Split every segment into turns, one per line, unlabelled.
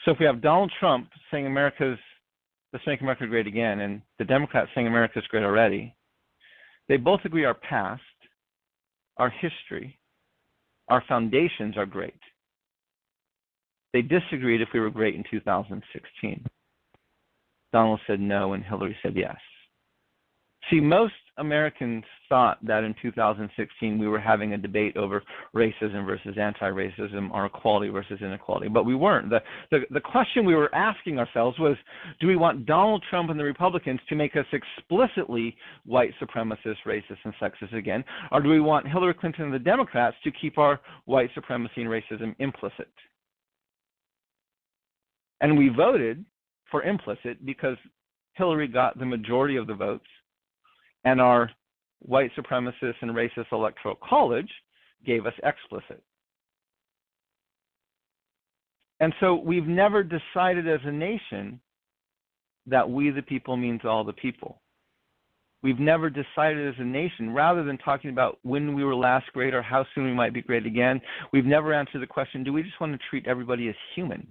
So if we have Donald Trump saying let's make America great again, and the Democrats saying America's great already, they both agree our past, our history, our foundations are great. They disagreed if we were great in 2016. Donald said no, and Hillary said yes. See, most Americans thought that in 2016 we were having a debate over racism versus anti-racism or equality versus inequality, but we weren't. The question we were asking ourselves was, do we want Donald Trump and the Republicans to make us explicitly white supremacists, racist, and sexist again, or do we want Hillary Clinton and the Democrats to keep our white supremacy and racism implicit? And we voted for implicit because Hillary got the majority of the votes, and our white supremacist and racist electoral college gave us explicit. And so we've never decided as a nation that we the people means all the people. We've never decided as a nation, rather than talking about when we were last great or how soon we might be great again, we've never answered the question, do we just want to treat everybody as human?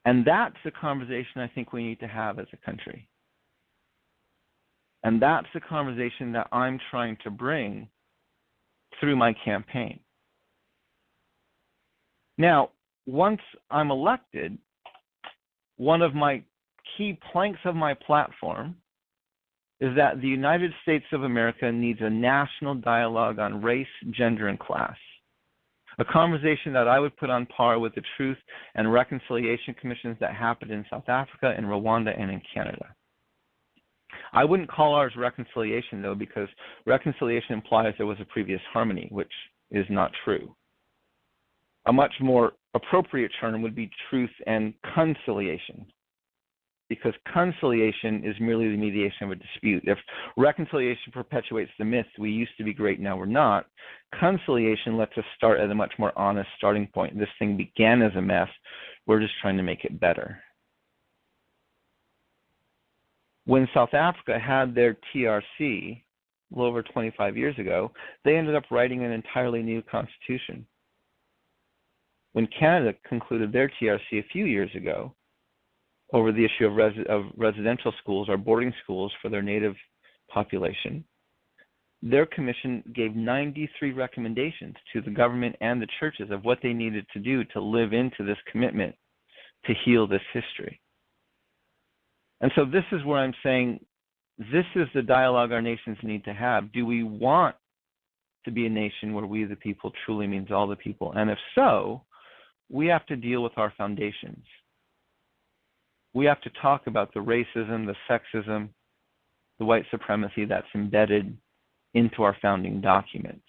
And that's the conversation I think we need to have as a country. And that's the conversation that I'm trying to bring through my campaign. Now, once I'm elected, one of my key planks of my platform is that the United States of America needs a national dialogue on race, gender, and class. A conversation that I would put on par with the Truth and Reconciliation Commissions that happened in South Africa, in Rwanda, and in Canada. I wouldn't call ours reconciliation, though, because reconciliation implies there was a previous harmony, which is not true. A much more appropriate term would be truth and conciliation, because conciliation is merely the mediation of a dispute. If reconciliation perpetuates the myth, we used to be great, now we're not, conciliation lets us start at a much more honest starting point. This thing began as a mess. We're just trying to make it better. When South Africa had their TRC a little over 25 years ago, they ended up writing an entirely new constitution. When Canada concluded their TRC a few years ago over the issue of residential schools or boarding schools for their native population, their commission gave 93 recommendations to the government and the churches of what they needed to do to live into this commitment to heal this history. And so this is where I'm saying this is the dialogue our nations need to have. Do we want to be a nation where we the people truly means all the people? And if so, we have to deal with our foundations. We have to talk about the racism, the sexism, the white supremacy that's embedded into our founding documents.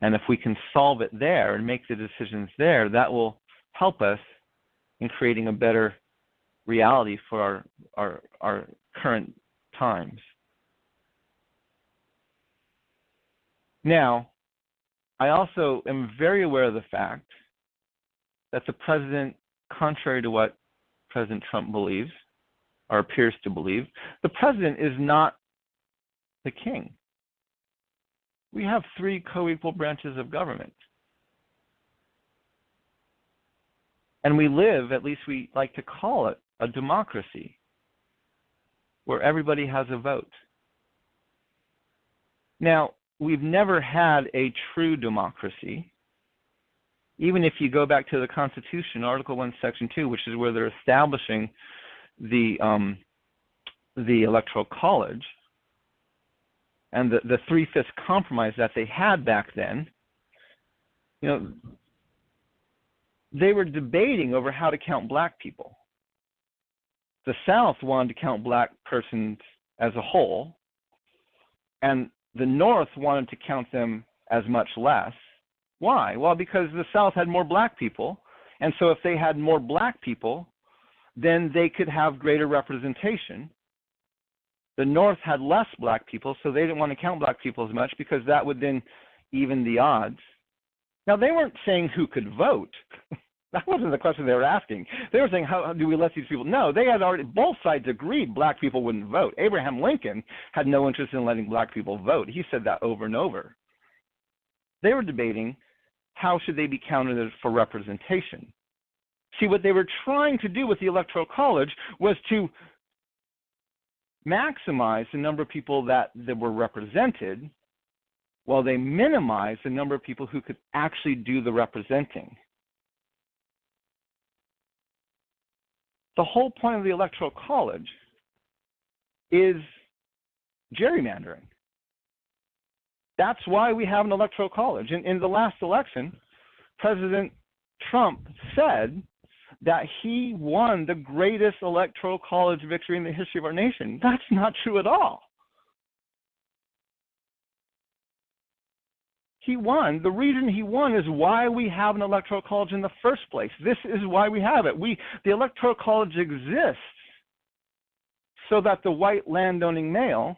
And if we can solve it there and make the decisions there, that will help us in creating a better reality for our current times. Now, I also am very aware of the fact that the president, contrary to what President Trump believes, or appears to believe, the president is not the king. We have three co-equal branches of government. And we live, at least we like to call it, a democracy where everybody has a vote. Now, we've never had a true democracy. Even if you go back to the Constitution, Article 1, Section 2, which is where they're establishing the Electoral College, and the three-fifths compromise that they had back then, you know, they were debating over how to count black people. The South wanted to count black persons as a whole, and the North wanted to count them as much less. Why? Well, because the South had more black people, and so if they had more black people, then they could have greater representation. The North had less black people, so they didn't want to count black people as much because that would then even the odds. Now, they weren't saying who could vote. That wasn't the question they were asking. They were saying, how do we let these people? No, they had already, both sides agreed black people wouldn't vote. Abraham Lincoln had no interest in letting black people vote. He said that over and over. They were debating how should they be counted for representation? See, what they were trying to do with the Electoral College was to maximize the number of people that were represented while they minimized the number of people who could actually do the representing. The whole point of the Electoral College is gerrymandering. That's why we have an Electoral College. In the last election, President Trump said that he won the greatest Electoral College victory in the history of our nation. That's not true at all. He won. The reason he won is why we have an Electoral College in the first place. This is why we have it. The Electoral College exists so that the white landowning male,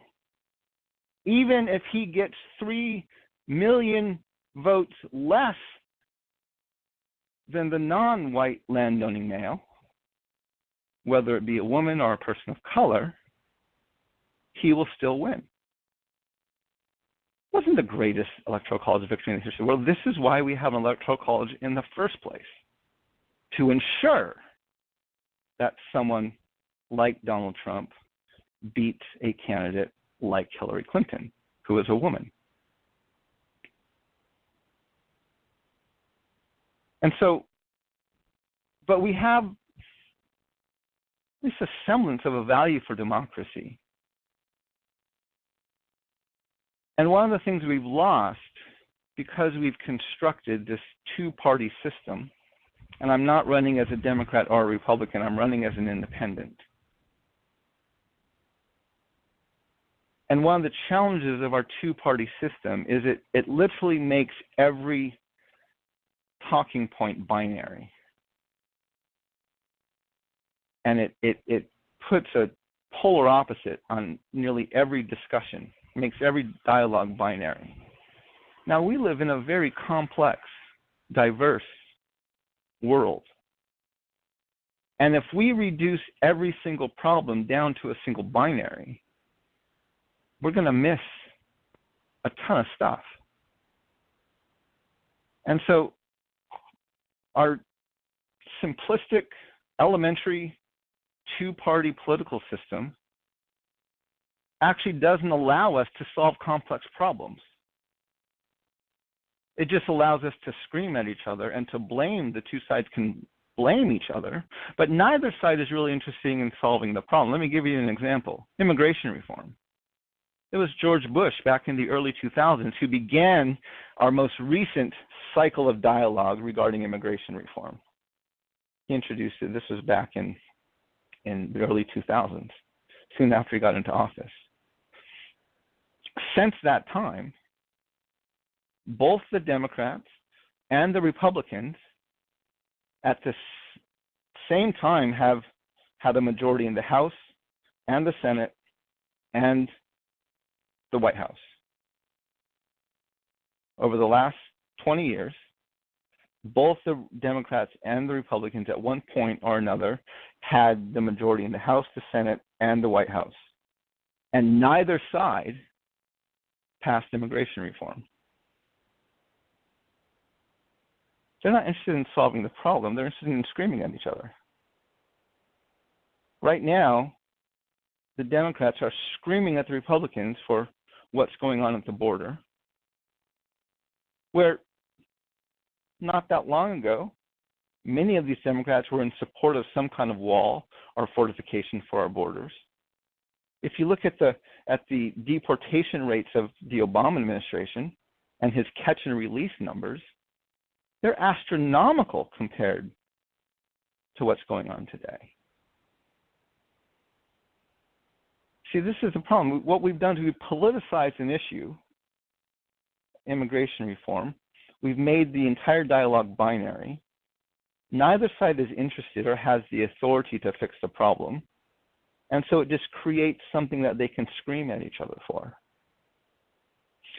even if he gets 3 million votes less than the non-white landowning male, whether it be a woman or a person of color, he will still win. It wasn't the greatest Electoral College victory in the history of the world. This is why we have an Electoral College in the first place, to ensure that someone like Donald Trump beats a candidate like Hillary Clinton, who is a woman. And so, but we have at least a semblance of a value for democracy. And one of the things we've lost, because we've constructed this two-party system, and I'm not running as a Democrat or a Republican, I'm running as an independent. And one of the challenges of our two-party system is it literally makes every talking point binary. And it puts a polar opposite on nearly every discussion, makes every dialogue binary. Now, we live in a very complex, diverse world. And if we reduce every single problem down to a single binary, we're going to miss a ton of stuff. And so our simplistic, elementary, two-party political system actually doesn't allow us to solve complex problems. It just allows us to scream at each other and to blame. The two sides can blame each other, but neither side is really interested in solving the problem. Let me give you an example. Immigration reform. It was George Bush back in the early 2000s who began our most recent cycle of dialogue regarding immigration reform. He introduced it. This was back in the early 2000s, soon after he got into office. Since that time, both the Democrats and the Republicans at the same time have had a majority in the House and the Senate and the White House. Over the last 20 years, both the Democrats and the Republicans at one point or another had the majority in the House, the Senate, and the White House. And neither side passed immigration reform. They're not interested in solving the problem. They're interested in screaming at each other. Right now, the Democrats are screaming at the Republicans for what's going on at the border, where not that long ago, many of these Democrats were in support of some kind of wall or fortification for our borders. If you look at the deportation rates of the Obama administration and his catch and release numbers, they're astronomical compared to what's going on today. See, this is the problem. What we've done is we've politicized an issue, immigration reform. We've made the entire dialogue binary. Neither side is interested or has the authority to fix the problem. And so it just creates something that they can scream at each other for.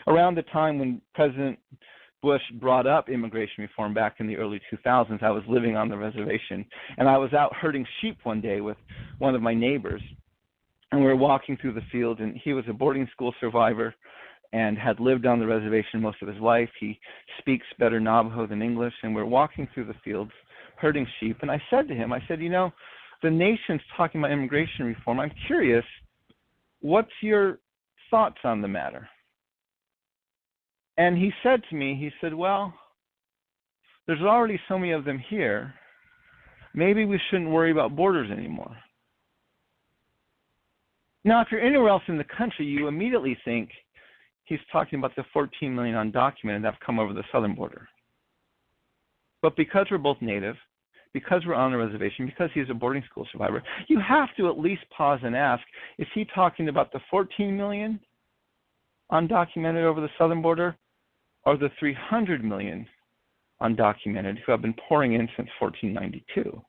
Around the time when President Bush brought up immigration reform back in the early 2000s, I was living on the reservation, and I was out herding sheep one day with one of my neighbors. And we were walking through the field, and he was a boarding school survivor, and had lived on the reservation most of his life. He speaks better Navajo than English, and we're walking through the fields herding sheep. And I said to him, the nation's talking about immigration reform. I'm curious, what's your thoughts on the matter? And he said to me, well, there's already so many of them here. Maybe we shouldn't worry about borders anymore. Now, if you're anywhere else in the country, you immediately think he's talking about the 14 million undocumented that have come over the southern border. But because we're both Native, because we're on the reservation, because he's a boarding school survivor, you have to at least pause and ask, is he talking about the 14 million undocumented over the southern border, or the 300 million undocumented who have been pouring in since 1492?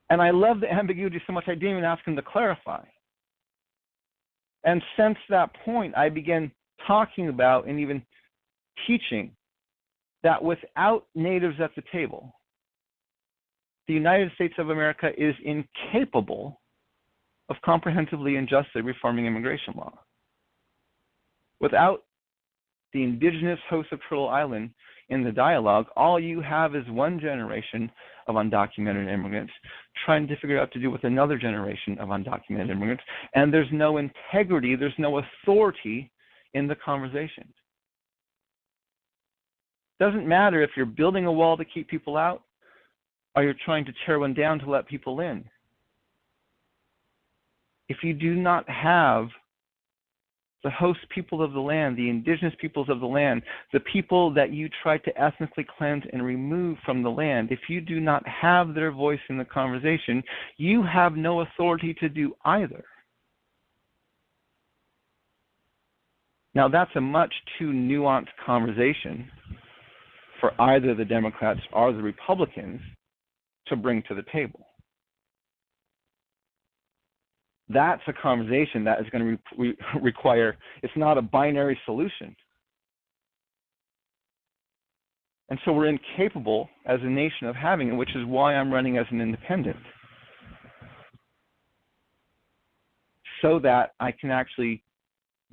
And I love the ambiguity so much I didn't even ask him to clarify. And since that point, I began talking about and even teaching that without natives at the table, the United States of America is incapable of comprehensively and justly reforming immigration law. Without the indigenous hosts of Turtle Island in the dialogue, all you have is one generation of undocumented immigrants trying to figure out what to do with another generation of undocumented immigrants, and there's no integrity, there's no authority in the conversation. Doesn't matter if you're building a wall to keep people out or you're trying to tear one down to let people in. If you do not have the host people of the land, the indigenous peoples of the land, the people that you try to ethnically cleanse and remove from the land, if you do not have their voice in the conversation, you have no authority to do either. Now, that's a much too nuanced conversation for either the Democrats or the Republicans to bring to the table. That's a conversation that is going to require, it's not a binary solution. And so we're incapable as a nation of having it, which is why I'm running as an independent. So that I can actually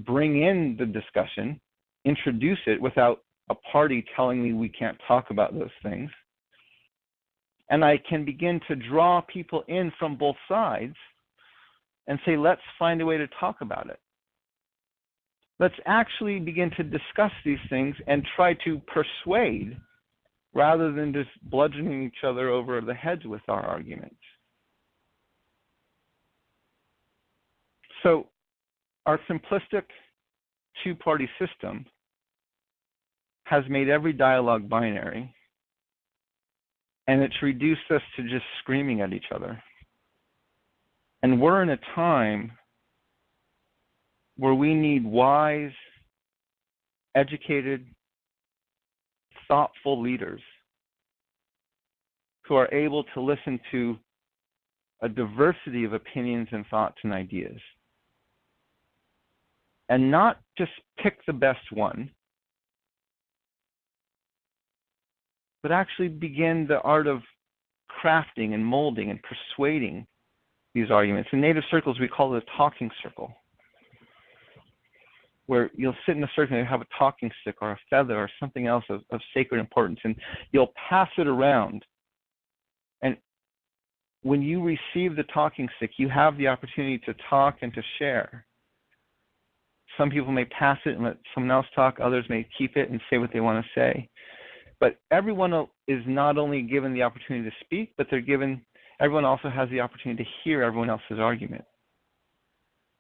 bring in the discussion, introduce it without a party telling me we can't talk about those things. And I can begin to draw people in from both sides and say, let's find a way to talk about it. Let's actually begin to discuss these things and try to persuade rather than just bludgeoning each other over the heads with our arguments. So our simplistic two-party system has made every dialogue binary, and it's reduced us to just screaming at each other. And we're in a time where we need wise, educated, thoughtful leaders who are able to listen to a diversity of opinions and thoughts and ideas. And not just pick the best one, but actually begin the art of crafting and molding and persuading these arguments. In Native circles, we call it a talking circle, where you'll sit in a circle and you have a talking stick or a feather or something else of sacred importance, and you'll pass it around. And when you receive the talking stick, you have the opportunity to talk and to share. Some people may pass it and let someone else talk. Others may keep it and say what they want to say. But everyone is not only given the opportunity to speak, but everyone also has the opportunity to hear everyone else's argument.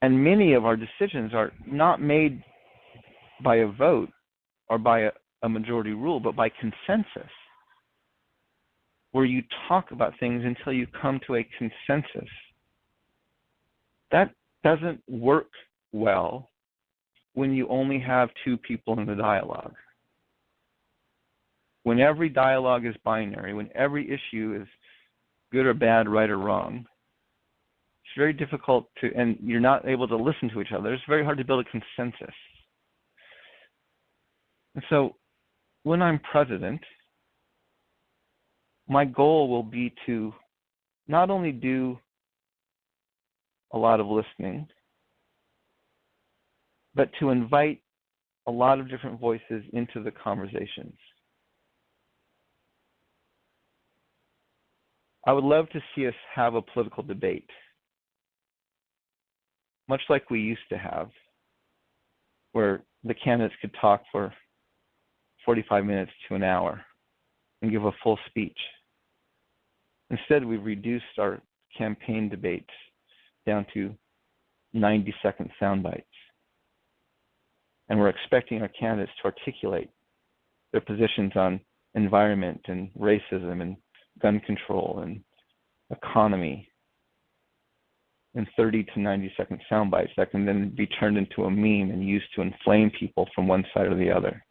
And many of our decisions are not made by a vote or by a majority rule, but by consensus, where you talk about things until you come to a consensus. That doesn't work well when you only have two people in the dialogue. When every dialogue is binary, when every issue is good or bad, right or wrong, it's very difficult and you're not able to listen to each other. It's very hard to build a consensus. And so when I'm president, my goal will be to not only do a lot of listening, but to invite a lot of different voices into the conversations. I would love to see us have a political debate, much like we used to have, where the candidates could talk for 45 minutes to an hour and give a full speech. Instead, we've reduced our campaign debates down to 90-second sound bites. And we're expecting our candidates to articulate their positions on environment and racism and gun control and economy in 30 to 90-second sound bites that can then be turned into a meme and used to inflame people from one side or the other.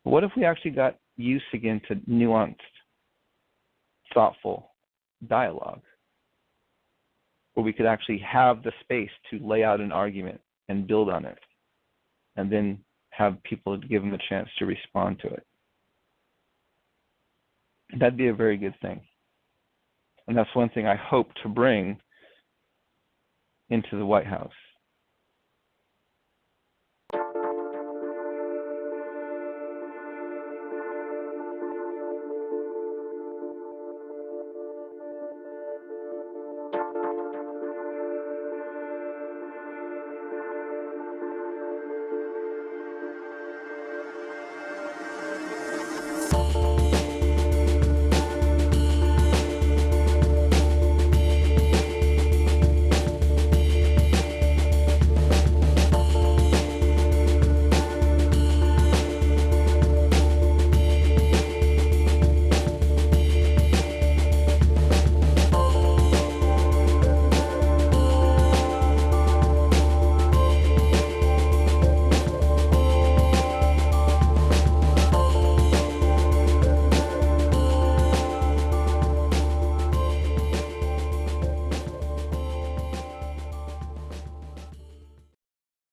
But what if we actually got used again to nuanced, thoughtful dialogue, where we could actually have the space to lay out an argument and build on it, and then have people give them a chance to respond to it? That'd be a very good thing. And that's one thing I hope to bring into the White House.